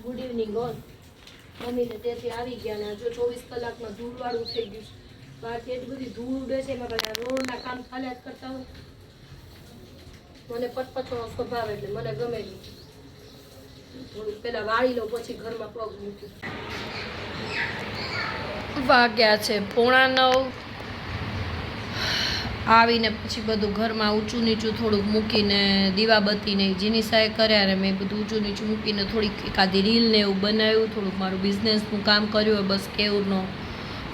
Good evening all. મમ્મીને ત્યાંથી આવી ગયા ને જો 24 કલાકમાં ધૂળવાળું થઈ ગયું. બહારથી એટલી બધી ધૂળ ઉડે છે, એમાં બધા રોડના કામ ચાલ્યા જ કરતા હોય. મને પટપટનો સ્વભાવ એટલે મને ગમે નહીં. થોડું પેલા વાળી લો પછી ઘરમાં પગ મૂકી. વાગ્યા છે 8:45. આવીને પછી બધું ઘરમાં ઊંચું નીચું થોડુંક મૂકીને દીવાબત્તીને જીનીસાએ કર્યા અને મેં બધું ઊંચું નીચું મૂકીને થોડીક એકાદી રીલ ને એવું બનાવ્યું. થોડુંક મારું બિઝનેસનું કામ કર્યું. બસ કેવરનો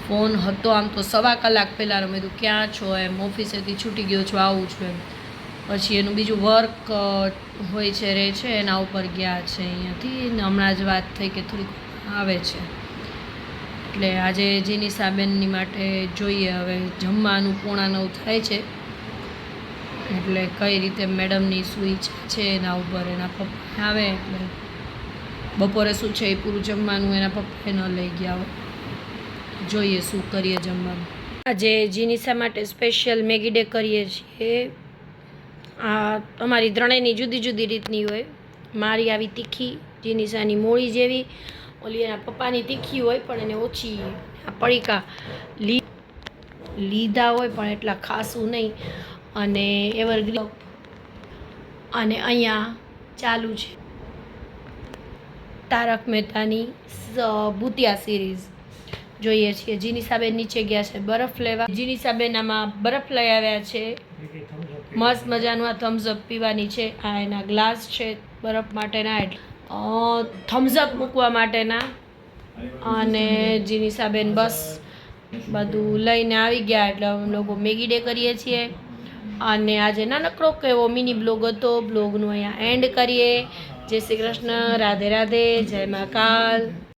ફોન હતો આમ તો 1.25 કલાક પહેલાં. મેં કીધું ક્યાં છો? એમ ઓફિસેથી છૂટી ગયો છું, આવું છું એમ. પછી એનું બીજું વર્ક હોય છે રહે છે એના ઉપર ગયા છે અહીંયાથી ને હમણાં જ વાત થઈ કે થોડીક આવે છે. એટલે આજે જીનીસાબેનની માટે જોઈએ હવે જમવાનું 8:45 થાય છે. એટલે કઈ રીતે મેડમની શું ઈચ્છા છે એના ઉપર. એના પપ્પા આવે એટલે બપોરે શું છે એ પૂરું જમવાનું એના પપ્પાએ ન લઈ ગયા હોય. જોઈએ શું કરીએ જમવાનું. આજે જીનીસા માટે સ્પેશિયલ મેગી ડે કરીએ છીએ. આ અમારી ત્રણેયની જુદી જુદી રીતની હોય. મારી આવી તીખી, જીનીસાની મોળી જેવી, ઓલી એના પપ્પાની તીખી હોય પણ એને ઓછી પડીકા લીધા હોય પણ એટલા ખાસું નહીં. અને એવરગ્રીન અને અહીંયા ચાલુ છે તારક મહેતાની ભૂતિયા સિરીઝ જોઈએ છીએ. જીનીસાબેન નીચે ગયા છે બરફ લેવા. જીનીસાબેન આમાં બરફ લઈ આવ્યા છે. મસ્ત મજાનું આ થમ્સઅપ પીવાની છે. આ એના ગ્લાસ છે બરફ માટેના, થમ્સઅપ મૂકવા માટેના. અને જીનીસાબેન બસ બધું લઈને આવી ગયા એટલે અમે લોકો મેગી ડે કરીએ છીએ. અને આજે નાનકડો એવો મિની બ્લોગ હતો. બ્લોગનું અહીંયા એન્ડ કરીએ. જય શ્રી કૃષ્ણ, રાધે રાધે, જય મહાકાલ.